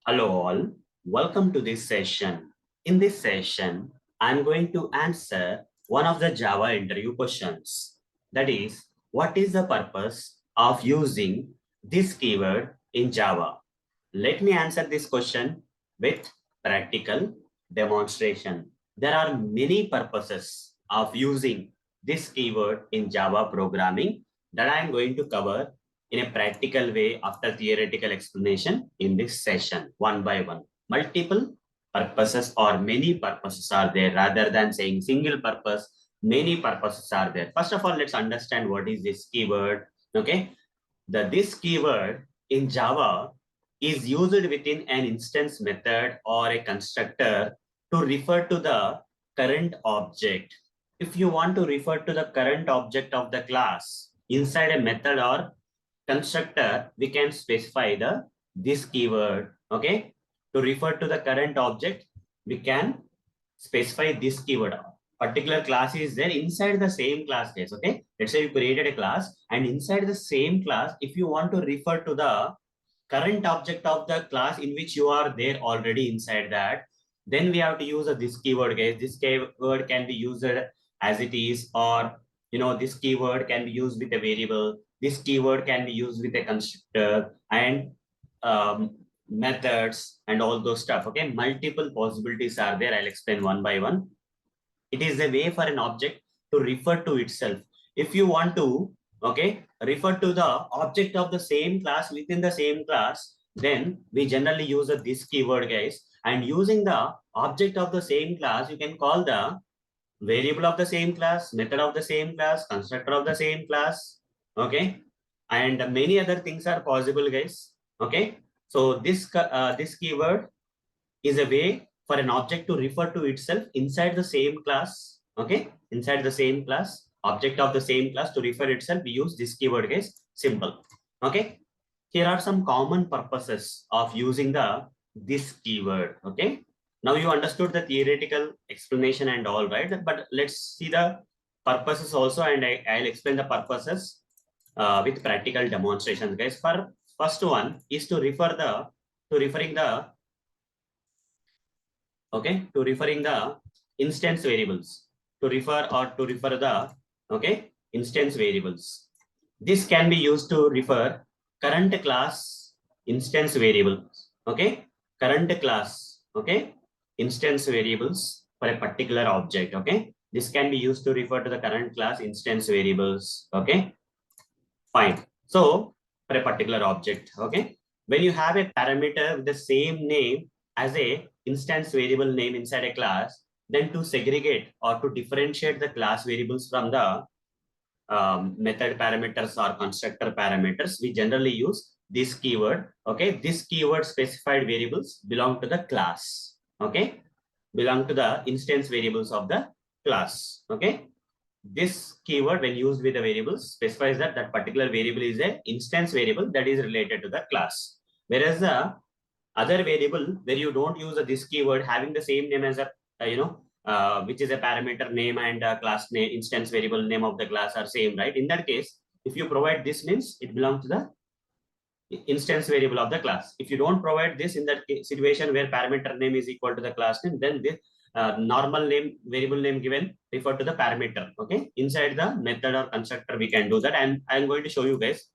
Hello all, welcome to this session. In this session, I'm going to answer one of the Java interview questions. That is, what is the purpose of using this keyword in Java? Let me answer this question with practical demonstration. There are many purposes of using this keyword in Java programming that I'm going to cover in a practical way after theoretical explanation in this session, one by one. Multiple purposes or many purposes are there rather than saying single purpose, many purposes are there. First of all, let's understand what is this keyword. Okay, this keyword in Java is used within an instance method or a constructor to refer to the current object. If you want to refer to the current object of the class inside a method or constructor, we can specify this keyword. Okay, to refer to the current object, we can specify this keyword. Particular class is there inside the same class case. Okay, let's say you created a class, and inside the same class, if you want to refer to the current object of the class in which you are there already inside that, then we have to use this keyword, guys. This keyword can be used as it is, or this keyword can be used with a variable. This keyword can be used with a constructor and methods and all those stuff. Okay, multiple possibilities are there. I'll explain one by one. It is a way for an object to refer to itself. If you want to, okay, refer to the object of the same class within the same class, then we generally use this keyword, guys. And using the object of the same class, you can call the variable of the same class, method of the same class, constructor of the same class. Okay, and many other things are possible, guys. Okay, so this keyword is a way for an object to refer to itself inside the same class. Okay, inside the same class, object of the same class to refer itself, we use this keyword, guys. Simple. Okay, here are some common purposes of using this keyword. Okay, now you understood the theoretical explanation and all, right? But let's see the purposes also, and I'll explain the purposes with practical demonstrations, guys. For first one is to referring the okay, to referring the instance variables, to refer the okay instance variables. This can be used to refer current class instance variables. Okay, current class, okay, instance variables for a particular object. Okay, this can be used to refer to the current class instance variables. Okay, fine. So for a particular object, okay, when you have a parameter with the same name as a instance variable name inside a class, then to segregate or to differentiate the class variables from the method parameters or constructor parameters, we generally use this keyword. Okay, this keyword specified variables belong to the class. Okay, belong to the instance variables of the class. Okay, this keyword, when used with the variables, specifies that that particular variable is a instance variable that is related to the class. Whereas the other variable where you don't use this keyword having the same name as a which is a parameter name and class name, instance variable name of the class are same, right? In that case, if you provide this, means it belongs to the instance variable of the class. If you don't provide this, in that situation where parameter name is equal to the class name, then this normal name, variable name given refer to the parameter. Okay, inside the method or constructor we can do that, and I'm going to show you guys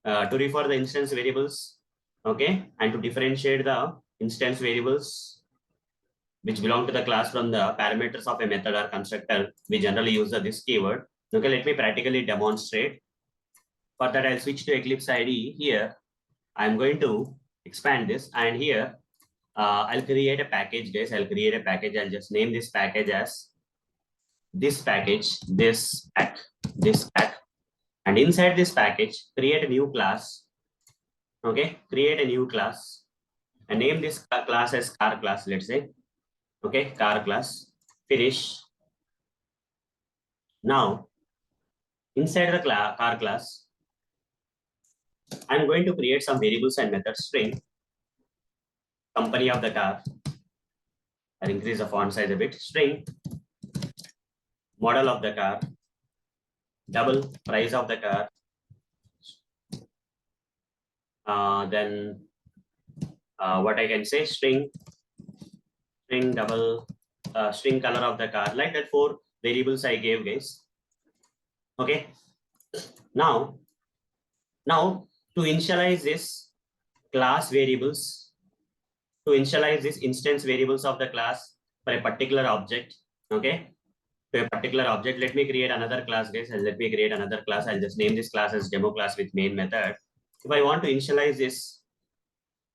to refer the instance variables. Okay, and to differentiate the instance variables which belong to the class from the parameters of a method or constructor, we generally use this keyword. Okay, let me practically demonstrate. For that, I'll switch to Eclipse IDE. Here I'm going to expand this, and here I'll create a package, guys. I'll create a package. I'll just name this package as this package, this pack, and inside this package, create a new class. Okay, create a new class and name this class as car class, let's say. Okay, car class. Finish. Now, inside the car class, I'm going to create some variables and methods. String, company of the car. I'll increase the font size a bit. String, model of the car, double price of the car, then what I can say, string double string color of the car, like that 4 variables I gave, guys. Okay. Now to initialize this class variables, to initialize this instance variables of the class for a particular object, okay, to a particular object, let me create another class, guys. Let me create another class. I'll just name this class as demo class with main method. If I want to initialize this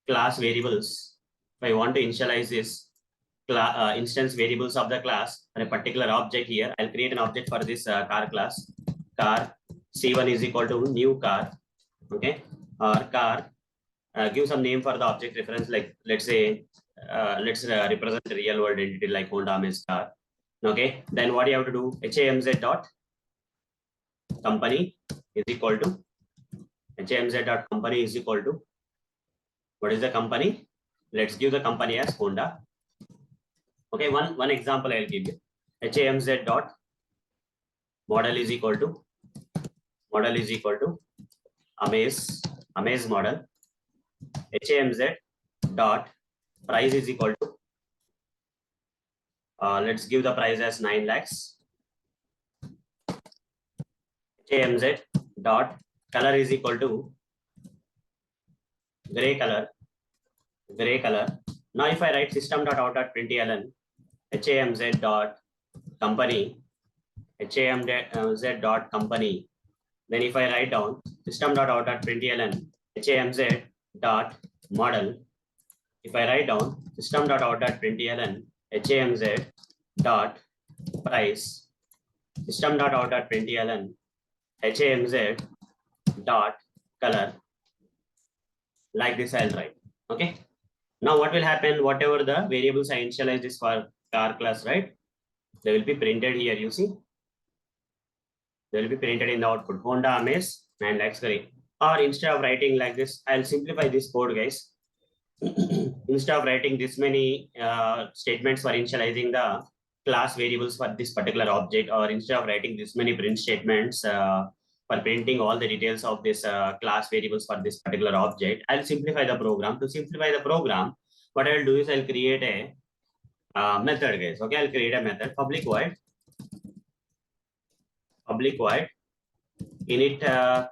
class variables, if I want to initialize this instance variables of the class for a particular object here, I'll create an object for this car class. Car C1 is equal to new car, okay, or car. Give some name for the object reference, like let's say let's represent a real world entity like Honda Amaze car. Okay, then what you have to do, hamz dot company is equal to hamz dot company is equal to, what is the company? Let's give the company as Honda. Okay, one example I'll give you. hamz dot model is equal to Amaze model. hamz dot price is equal to let's give the price as 9 lakhs. hamz dot color is equal to gray color. Now if I write system.out.println hamz dot company, then if I write down system.out.println hamz dot model, if I write down system.out.println hamz dot price, system.out.println hamz dot color, like this I'll write. Okay, now what will happen, whatever the variables I initialize this for car class, right, they will be printed here. You see, they will be printed in the output, Honda Amaze 9 lakhs gray. Or instead of writing like this, I'll simplify this code, guys. Instead of writing this many statements for initializing the class variables for this particular object, or instead of writing this many print statements for printing all the details of this class variables for this particular object, I'll simplify the program. To simplify the program, what I'll do is I'll create a method, guys. Okay, I'll create a method, public void init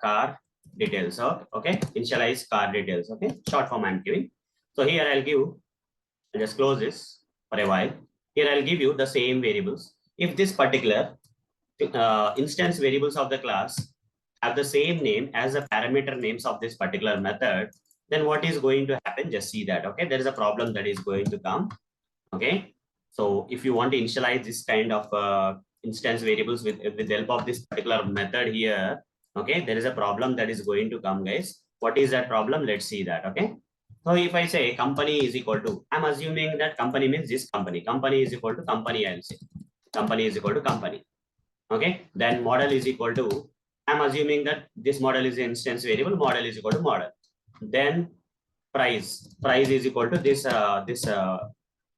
car details. Okay, initialize car details. Okay, short form I'm giving. So here I'll just close this for a while. Here I'll give you the same variables. If this particular instance variables of the class have the same name as the parameter names of this particular method, then what is going to happen? Just see that. Okay, there is a problem that is going to come. Okay, so if you want to initialize this kind of instance variables with the help of this particular method here, okay, there is a problem that is going to come, guys. What is that problem? Let's see that. Okay, so if I say company is equal to, I'm assuming that company means this company. Company is equal to company, I'll say. Company is equal to company. Okay, then model is equal to, I'm assuming that this model is an instance variable, model is equal to model. Then price is equal to this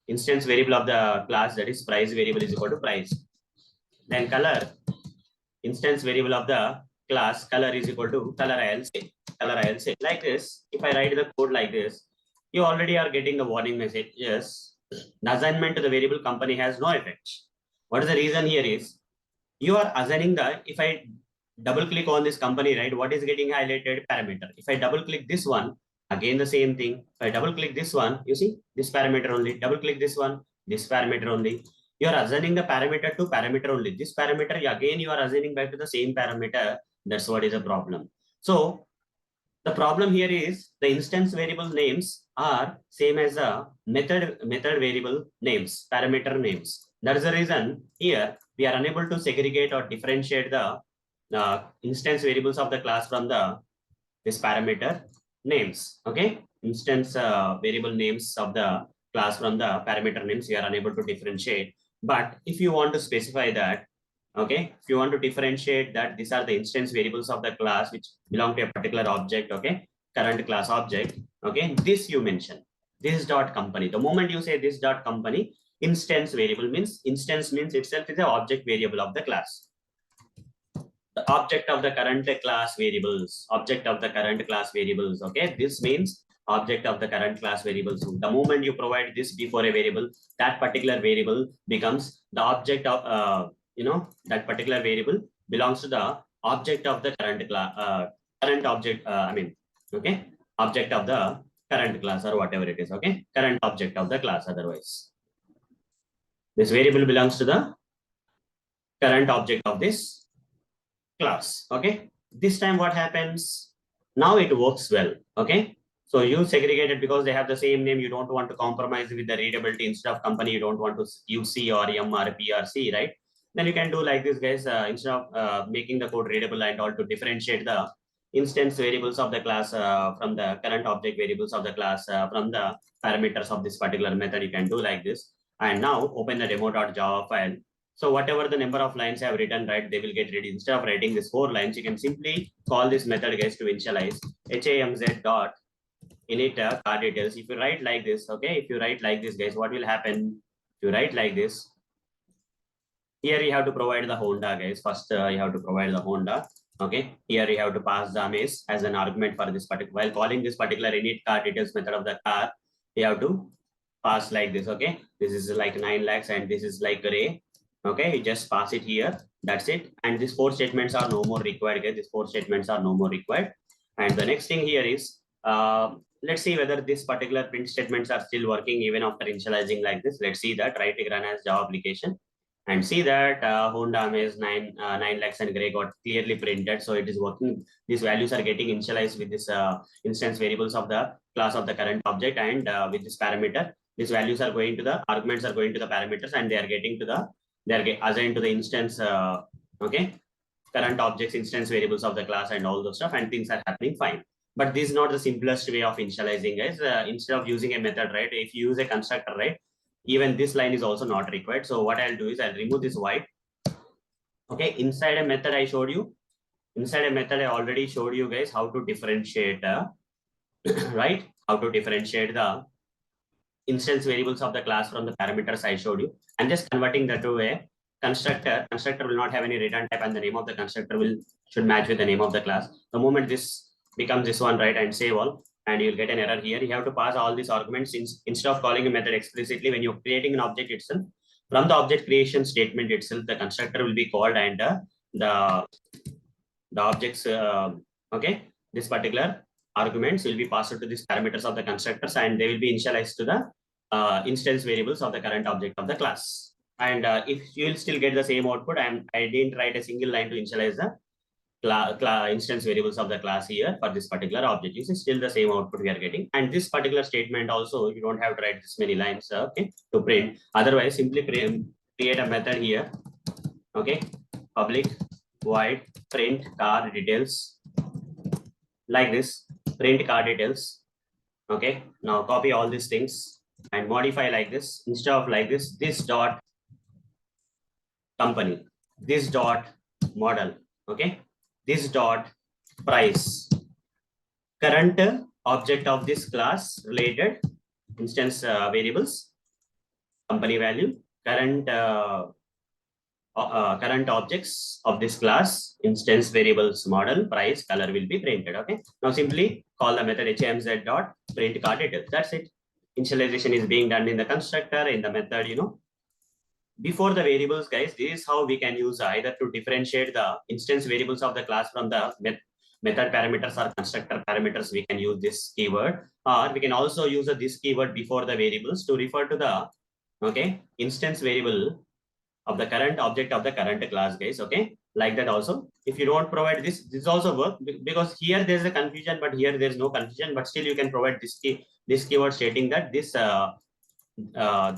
instance variable of the class, that is price variable is equal to price. Then color, instance variable of the class, color is equal to color, I'll say. Like this, if I write the code like this, you already are getting the warning message. Yes, the assignment to the variable company has no effect. What is the reason here is, you are assigning the, if I double click on this company, right, what is getting highlighted? Parameter. If I double click this one, again the same thing. If I double click this one, you see this parameter only. Double click this one, this parameter only. You are assigning the parameter to parameter only. This parameter, again you are assigning back to the same parameter. That's what is a problem. So the problem here is the instance variable names are same as the method variable names, parameter names. That is the reason here we are unable to segregate or differentiate the instance variables of the class from this parameter names. Okay, instance variable names of the class from the parameter names we are unable to differentiate. But if you want to specify that, okay, if you want to differentiate that these are the instance variables of the class which belong to a particular object, okay, current class object, okay, this you mention, this dot company. The moment you say this dot company, instance variable means, instance means itself is the object variable of the class. The object of the current class variables, okay, this means object of the current class variables. The moment you provide this before a variable, that particular variable becomes the object of, that particular variable belongs to the object of the current class, current object, okay, object of the current class or whatever it is, okay, current object of the class. Otherwise, this variable belongs to the current object of this class, okay. This time what happens? Now it works well, okay. So you segregated because they have the same name. You don't want to compromise with the readability. Instead of company, you don't want to use C or M or P or C, right? Then you can do like this, guys. Instead of making the code readable and all, to differentiate the instance variables of the class from the current object variables of the class from the parameters of this particular method, you can do like this. And now open the demo.java file. So whatever the number of lines I have written, right, they will get ready. Instead of writing this 4 lines, you can simply call this method, guys, to initialize hamz dot init car details. If you write like this, okay, if you write like this, guys, what will happen? If you write like this, here you have to provide the Honda, guys. First, you have to provide the Honda. Okay, here you have to pass the amaze as an argument for this particular. While calling this particular init car details method of the car, you have to pass like this. Okay, this is like 9 lakhs and this is like gray. Okay, you just pass it here. That's it. And these 4 statements are no more required, guys. These 4 statements are no more required. And the next thing here is, let's see whether this particular print statements are still working even after initializing like this. Let's see that. Right click run as Java application and see that Honda Amaze 9 lakhs and gray got clearly printed. So it is working. These values are getting initialized with this instance variables of the class of the current object, and with this parameter, these values are going to the arguments are going to the parameters, and they are getting to the, they are assigned to the instance, okay, current objects, instance variables of the class and all those stuff, and things are happening fine. But this is not the simplest way of initializing, guys. Instead of using a method, right, if you use a constructor, right, even this line is also not required. So what I'll do is I'll remove this white. Okay, inside a method I showed you. Inside a method I already showed you, guys, how to differentiate, right? How to differentiate the instance variables of the class from the parameters I showed you. I'm just converting that to a constructor. Constructor will not have any return type, and the name of the constructor should match with the name of the class. The moment this becomes this one, right, and save all, and you'll get an error here. You have to pass all these arguments instead of calling a method explicitly. When you're creating an object itself, from the object creation statement itself, the constructor will be called, and the objects, okay, this particular arguments will be passed to these parameters of the constructors, and they will be initialized to the instance variables of the current object of the class. And if you will still get the same output, I didn't write a single line to initialize the instance variables of the class here for this particular object. You see, still the same output we are getting. And this particular statement also, you don't have to write this many lines, okay, to print. Otherwise, simply create a method here, okay, public void print car details, like this, print car details. Okay, now copy all these things and modify like this. Instead of like this dot company, this dot model, okay, this dot price, current object of this class related instance variables, company value, current current objects of this class, instance variables, model, price, color will be printed. Okay, now simply call the method hamz dot print car details. That's it. Initialization is being done in the constructor, in the method, you know. Before the variables, guys, this is how we can use either to differentiate the instance variables of the class from the method parameters or constructor parameters. We can use this keyword, or we can also use this keyword before the variables to refer to the, okay, instance variable of the current object of the current class, guys. Okay, like that also. If you don't provide this also work, because here there's a confusion, but here there's no confusion. But still, you can provide this keyword stating that this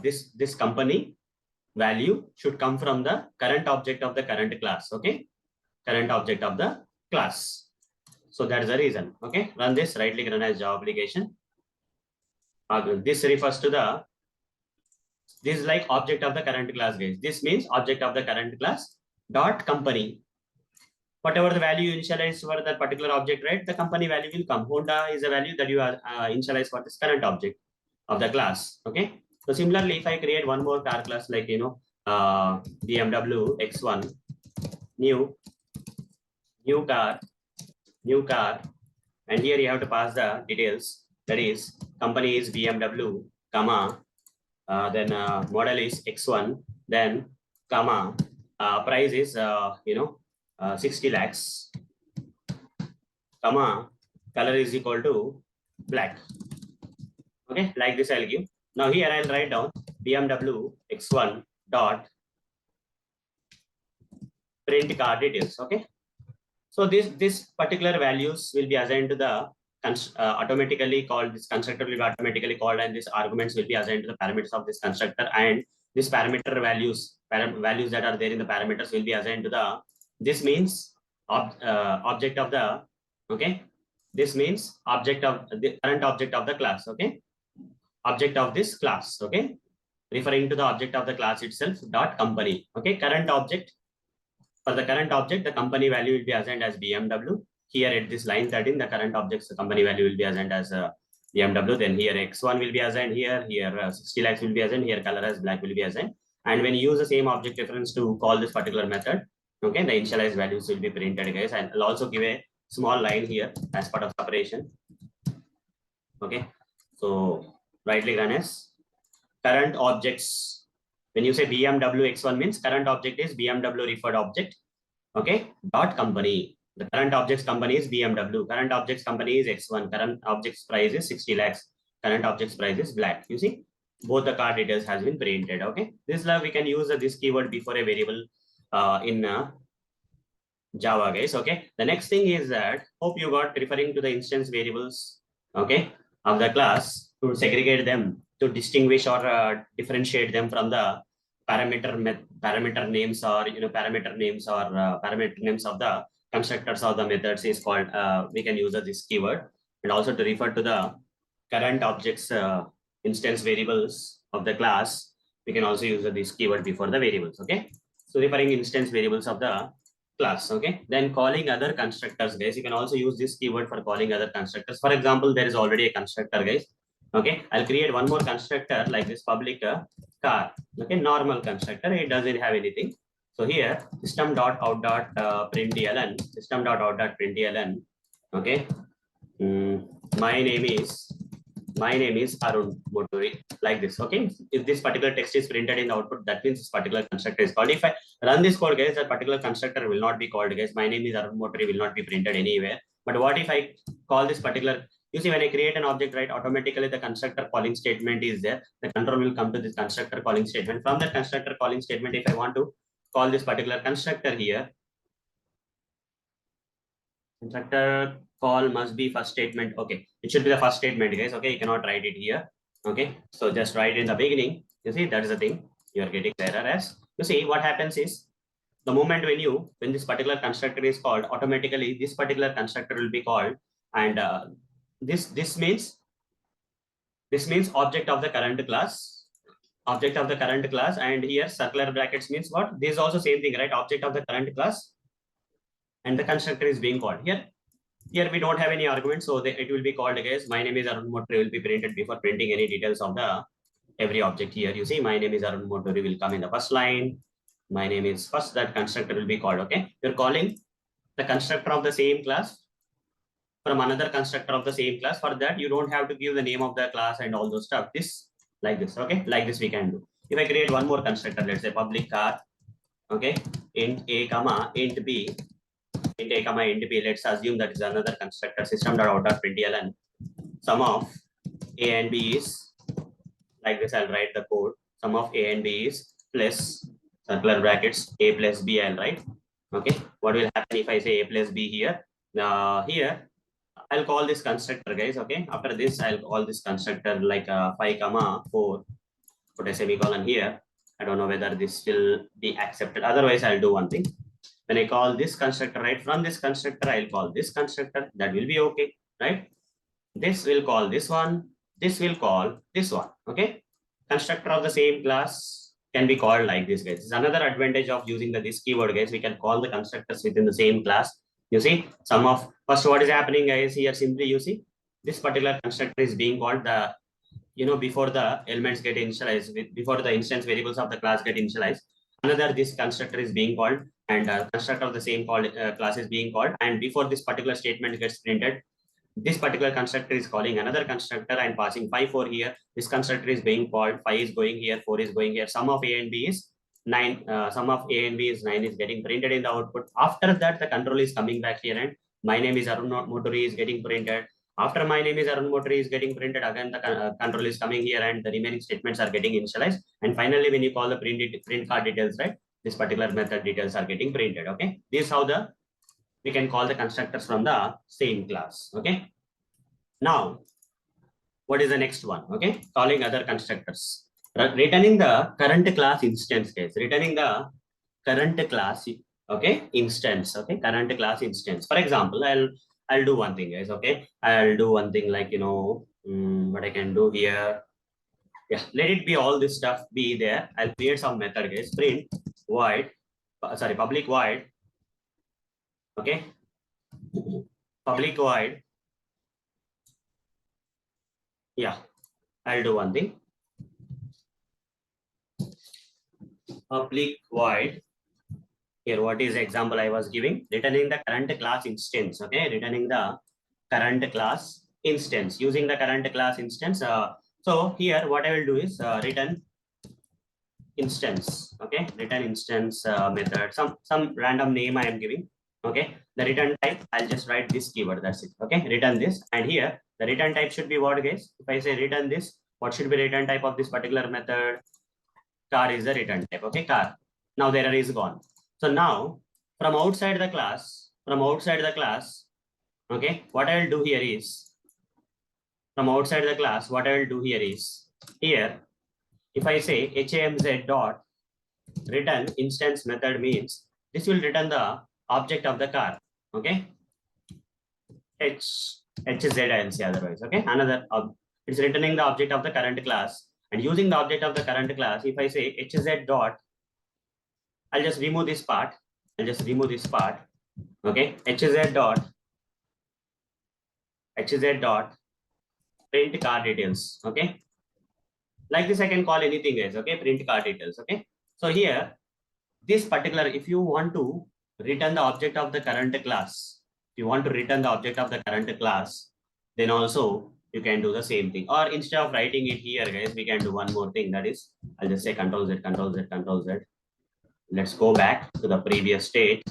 this company value should come from the current object of the current class. Okay, current object of the class. So that is the reason. Okay, run this, right click run as Java application. This refers to the, this is like object of the current class, guys. This means object of the current class dot company. Whatever the value you initialize for that particular object, right, the company value will come. Honda is a value that you are initialize for this current object of the class. Okay. So similarly, if I create one more car class, like, you know, BMW X1, new car, and here you have to pass the details. that is company is BMW, comma, then model is X1, then comma, price is 60 lakhs, comma, color is equal to black. Okay, like this I'll give. Now here I'll write down BMW X1 dot print car details. Okay, so this particular values will be assigned to the automatically called, this constructor will be automatically called, and these arguments will be assigned to the parameters of this constructor, and this parameter values that are there in the parameters will be assigned to the, this means object of the, okay, this means object of the current object of the class. Okay, object of this class. Okay, referring to the object of the class itself dot company. Okay, current object, for the current object the company value will be assigned as BMW. Here at this line 13 the current object's company value will be assigned as BMW. Then here X1 will be assigned, here 60 lakhs will be assigned, here color as black will be assigned. And when you use the same object reference to call this particular method, okay, the initialized values will be printed, guys. And I'll also give a small line here as part of separation. Okay, so rightly run as current objects. When you say BMW X1 means current object is BMW referred object. Okay, dot company. The current object's company is BMW. Current object's company is X1. Current object's price is 60 lakhs. Current object's price is black. You see, both the car details has been printed. Okay, this we can use this keyword before a variable in Java, guys. Okay, the next thing is that, hope you got referring to the instance variables, okay, of the class, to segregate them, to distinguish or differentiate them from the parameter names, or parameter names of the constructors or the methods is called, we can use this keyword. And also to refer to the current objects instance variables of the class, we can also use this keyword before the variables. Okay, so referring instance variables of the class. Okay, then calling other constructors, guys, you can also use this keyword for calling other constructors. For example, there is already a constructor, guys. Okay, I'll create one more constructor like this public car. Okay, normal constructor, it doesn't have anything. So here system.out.println, system.out.println. Okay, my name is Arun Moturi, like this. Okay, if this particular text is printed in the output, that means this particular constructor is called. If I run this code, guys, that particular constructor will not be called, guys. My name is Arun Moturi will not be printed anywhere. But what if I call this particular, you see, when I create an object, right, automatically the constructor calling statement is there. The control will come to this constructor calling statement. From that constructor calling statement, if I want to call this particular constructor here, constructor call must be first statement. Okay, it should be the first statement, guys. Okay, you cannot write it here. Okay, so just write in the beginning. You see, that is the thing you are getting error as. You see, what happens is, the moment when this particular constructor is called, automatically this particular constructor will be called, and this means object of the current class, and here circular brackets means what? This is also same thing, right? Object of the current class, and the constructor is being called here. Here we don't have any argument, so it will be called, guys. My name is Arun Moturi will be printed before printing any details of the every object here. You see, my name is Arun Moturi will come in the first line. My name is first, that constructor will be called. Okay, you're calling the constructor of the same class from another constructor of the same class. For that, you don't have to give the name of the class and all those stuff. This like this. Okay, like this we can do. If I create one more constructor, let's say public car, okay, int a comma int b, int a comma int b, let's assume that is another constructor, system.out.println, sum of a and b is, like this I'll write the code, sum of a and b is plus circular brackets a plus b, I'll write. Okay, what will happen if I say a plus b here? Here I'll call this constructor, guys. Okay, after this I'll call this constructor like 5 comma 4, put a semicolon here. I don't know whether this will be accepted, otherwise I'll do one thing. When I call this constructor, right, from this constructor I'll call this constructor, that will be okay, right? This will call this one, this will call this one. Okay, constructor of the same class can be called like this, guys. It's another advantage of using this keyword, guys. We can call the constructors within the same class. You see, sum of, first what is happening, guys, here simply you see this particular constructor is being called the, before the elements get initialized, before the instance variables of the class get initialized, another this constructor is being called, and constructor of the same class is being called, and before this particular statement gets printed, This particular constructor is calling another constructor and passing 5, 4 here. This constructor is being called, 5 is going here, 4 is going here. Sum of A and B is 9. Sum of A and B is 9 is getting printed in the output. After that, the control is coming back here and my name is Arun Motori is getting printed. After my name is Arun Motori is getting printed, again the control is coming here and the remaining statements are getting initialized. And finally, when you call the print card details, right, this particular method details are getting printed. Okay, this is how we can call the constructors from the same class. Okay, now what is the next one? Okay, calling other constructors, returning the current class instance case, returning the current class, okay, instance. Okay, current class instance. For example, I'll do one thing, guys. Okay, I'll do one thing, like, what I can do here. Yeah, let it be all this stuff be there. I'll create some method, guys. Print void, sorry, public void. Okay, public void. Yeah, I'll do one thing. Public void. Here, what is the example I was giving? Returning the current class instance. Okay, returning the current class instance using the current class instance. So here, what I will do is return instance. Okay, return instance method. Some random name I am giving. Okay, the return type, I'll just write this keyword. That's it. Okay, return this, and here the return type should be what, guys? If I say return this, what should be return type of this particular method? Car is the return type. Okay, car. Now the error is gone. So now from outside the class, okay, what I will do here is, from outside the class, what I will do here is, here, if I say hamz dot return instance method, means this will return the object of the car. Okay, hz I'll say otherwise. Okay, another it's returning the object of the current class, and using the object of the current class, if I say hz dot, I'll just remove this part. Okay, hz dot print car details. Okay, like this I can call anything, guys. Okay, print car details. Okay, so here this particular, if you want to return the object of the current class, then also you can do the same thing. Or instead of writing it here, guys, we can do one more thing. That is, I'll just say Control Z, Control Z, Control Z. Let's go back to the previous state.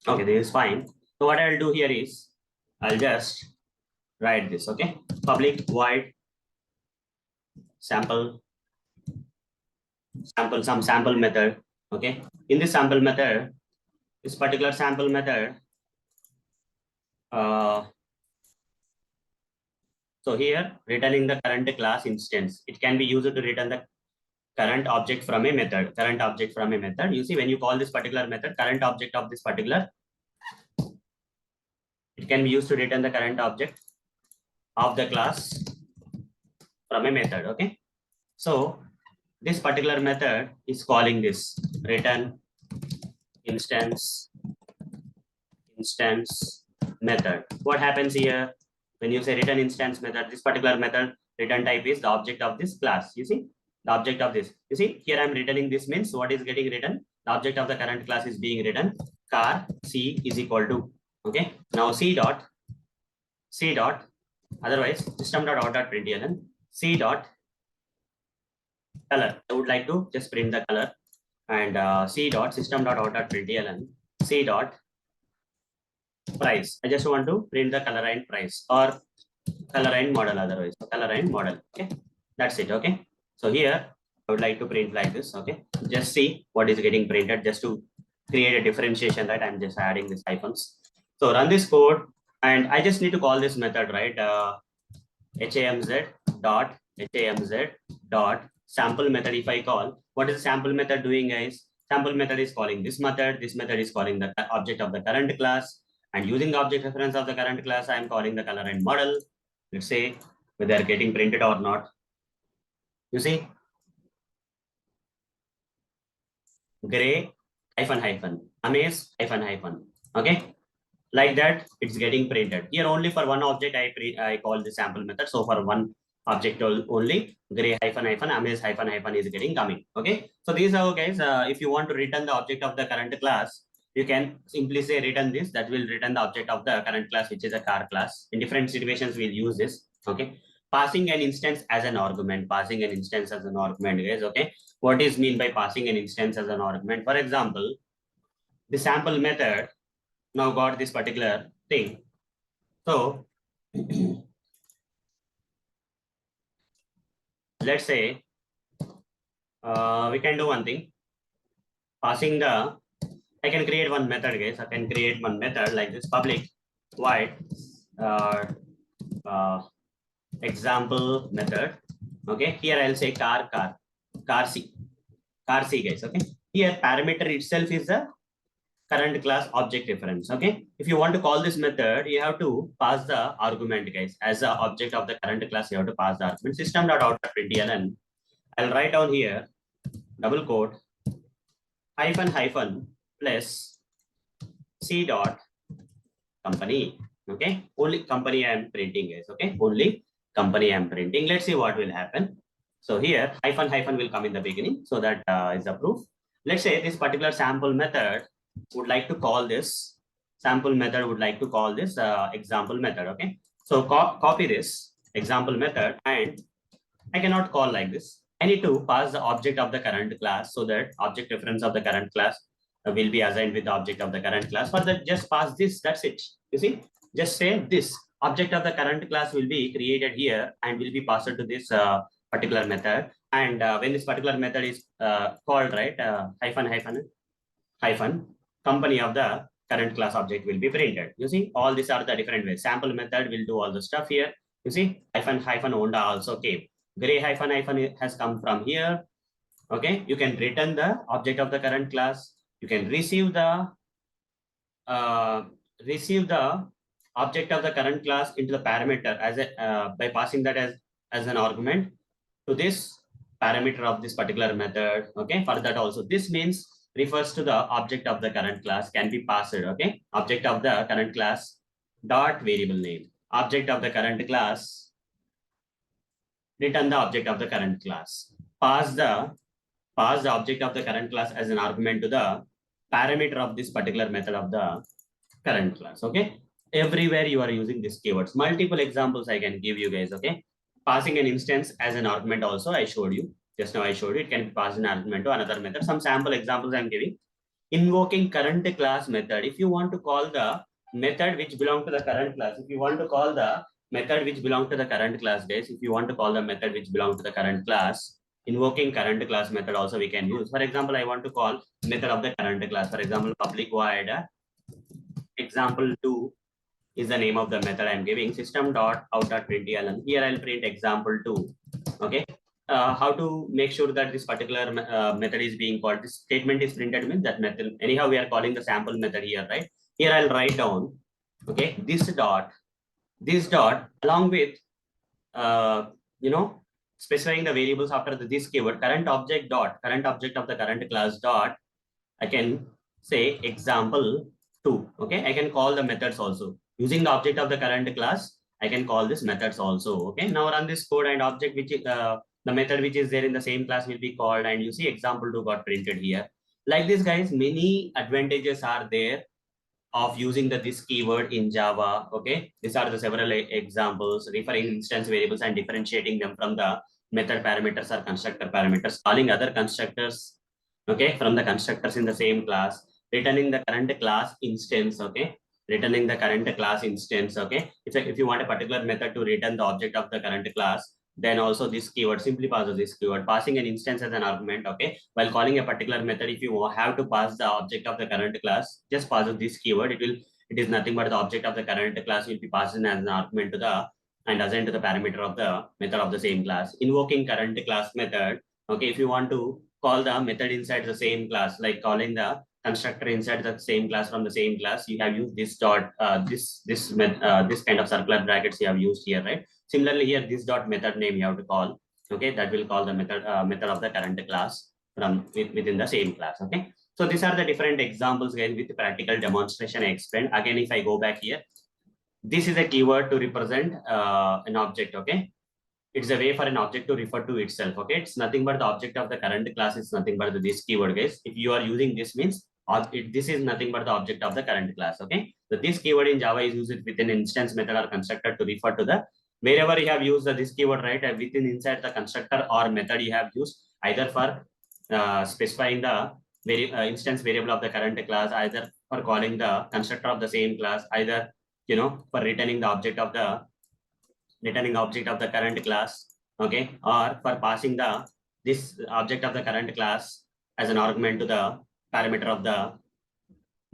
Okay, this is fine. So what I'll do here is, I'll just write this. Okay, public void sample method. Okay, in this sample method, this particular sample method, so here returning the current class instance, it can be used to return the current object from a method. You see, when you call this particular method, current object of this particular, it can be used to return the current object of the class from a method. Okay, so this particular method is calling this return instance method. What happens here when you say return instance method? This particular method return type is the object of this class. You see, the object of this. You see, here I'm returning this, means what is getting written? The object of the current class is being written, car C is equal to. Okay, now C dot, otherwise system.out.println, C dot color. I would like to just print the color, and C dot system.out.println, C dot price. I just want to print the color and price, or color and model, otherwise color and model. Okay, that's it. Okay, so here I would like to print like this. Okay, just see what is getting printed, just to create a differentiation, that I'm just adding these hyphens. So run this code, and I just need to call this method, right? hamz dot sample method. If I call, what is the sample method doing, guys? Sample method is calling this method is calling the object of the current class, and using the object reference of the current class, I am calling the color and model. Let's say whether they are getting printed or not. You see, gray hyphen, amaze hyphen. Okay, like that it's getting printed. Here only for one object I call the sample method. So for one object only, gray hyphen, amaze hyphen is getting coming. Okay, so these are, guys, if you want to return the object of the current class, you can simply say return this, that will return the object of the current class, which is a car class. In different situations, we'll use this. Okay. Passing an instance as an argument, passing an instance as an argument, guys. Okay. What is mean by passing an instance as an argument? For example, the sample method now got this particular thing. So let's say we can do one thing. Passing the, I can create one method, guys. I can create one method like this, public void example method. Okay, here I'll say car C, guys. Okay, here parameter itself is the current class object reference. Okay, if you want to call this method, you have to pass the argument, guys. As the object of the current class, you have to pass the argument. System.out.println. I'll write down here double quote hyphen plus C dot company. Okay, only company I am printing, guys. Okay, only company I am printing. Let's see what will happen. So here hyphen will come in the beginning, so that is the proof. Let's say this particular sample method would like to call this example method. Okay, so copy this example method, and I cannot call like this. I need to pass the object of the current class, so that object reference of the current class will be assigned with the object of the current class. For that, just pass this, that's it. You see, just say this object of the current class will be created here and will be passed to this particular method. And when this particular method is called, right, hyphen company of the current class object will be printed. You see, all these are the different ways. Sample method will do all the stuff here. You see, hyphen Honda also came. Gray hyphen has come from here. Okay, you can return the object of the current class. You can receive the object of the current class into the parameter as a by passing that as an argument to this parameter of this particular method. Okay, for that also, this means refers to the object of the current class can be passed. Okay, object of the current class dot variable name, object of the current class, return the object of the current class, pass the object of the current class as an argument to the parameter of this particular method of the current class. Okay, everywhere you are using these keywords. Multiple examples I can give you, guys. Okay, passing an instance as an argument also I showed you just now. I showed you it can be passed an argument to another method. Some sample examples I'm giving. Invoking current class method. If you want to call the method which belong to the current class, if you want to call the method which belong to the current class, guys, if you want to call the method which belong to the current class, invoking current class method also we can use. For example, I want to call method of the current class. For example, public void example2 is the name of the method I'm giving. System.out.println. Here I'll print example2. Okay. How to make sure that this particular method is being called? This statement is printed means that method. Anyhow, we are calling the sample method here, right? Here I'll write down, okay, this dot along with specifying the variables after this keyword, current object of the current class dot, I can say example2. Okay, I can call the methods also using the object of the current class. I can call this methods also. Okay, now run this code, and object which the method which is there in the same class will be called, and you see example2 got printed here. Like this, guys, many advantages are there of using this keyword in Java. Okay, these are the several examples, referring instance variables and differentiating them from the method parameters or constructor parameters, calling other constructors, okay, from the constructors in the same class, returning the current class instance. Okay, returning the current class instance. Okay, if you want a particular method to return the object of the current class, then also this keyword, simply passes this keyword, passing an instance as an argument. Okay, while calling a particular method, if you have to pass the object of the current class, just pass this keyword. It is nothing but the object of the current class will be passed in as an argument to the and assigned to the parameter of the method of the same class. Invoking current class method. Okay, if you want to call the method inside the same class, like calling the constructor inside the same class from the same class, you have used this dot, this kind of circular brackets you have used here, right? Similarly, here this dot method name you have to call. Okay, that will call the method of the current class from within the same class. Okay, so these are the different examples, guys, with practical demonstration I explained. Again, if I go back here, this is a keyword to represent an object. Okay, it's a way for an object to refer to itself. Okay, it's nothing but the object of the current class is nothing but this keyword, guys. If you are using this, means This is nothing but the object of the current class. Okay. So this keyword in Java is used within instance method or constructor to refer to the wherever you have used this keyword, right? Within inside the constructor or method you have used either for specifying the instance variable of the current class, either for calling the constructor of the same class, either for returning the object of the current class, okay, or for passing this object of the current class as an argument to the parameter of the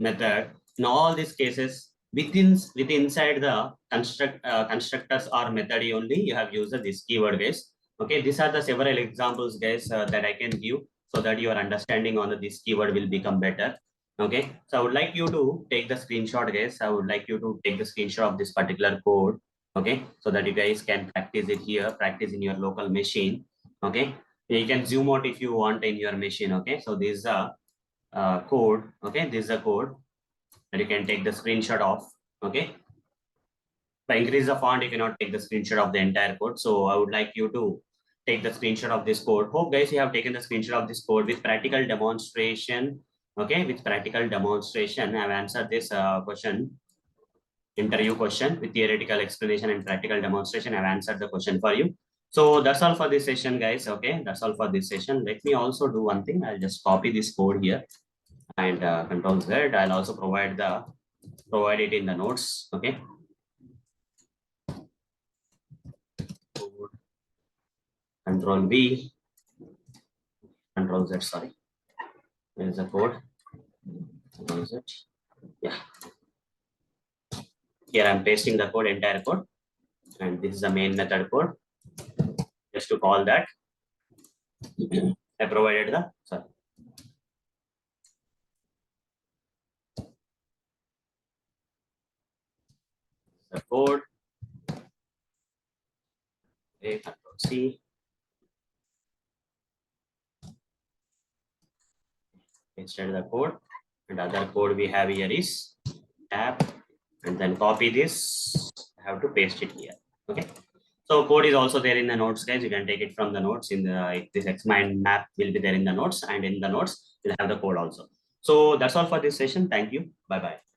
method. In all these cases, within inside the constructors or method only, you have used this keyword base. Okay, these are the several examples, guys, that I can give so that your understanding on this keyword will become better. Okay, so I would like you to take the screenshot, guys. I would like you to take the screenshot of this particular code. Okay, so that you guys can practice it here, practice in your local machine. Okay, you can zoom out if you want in your machine. Okay, so this is a code. Okay, this is a code that you can take the screenshot of. Okay, to increase the font, you cannot take the screenshot of the entire code. So I would like you to take the screenshot of this code. Hope guys you have taken the screenshot of this code with practical demonstration. Okay, with practical demonstration, I have answered this question, interview question with theoretical explanation and practical demonstration. I have answered the question for you. So that's all for this session, guys. Okay, that's all for this session. Let me also do one thing. I'll just copy this code here and Control Z. I'll also provide it in the notes. Okay. Control V, Control Z. Sorry, there is a code. Control Z. Yeah. Here I'm pasting the code, entire code, and this is the main method code. Just to call that, I provided the code. Okay, Control C. Instead the code, and other code we have here is tab, and then copy this. I have to paste it here. Okay. So code is also there in the notes, guys. You can take it from the notes. In the this Xmind map will be there in the notes, and in the notes you'll have the code also. So that's all for this session. Thank you. Bye bye.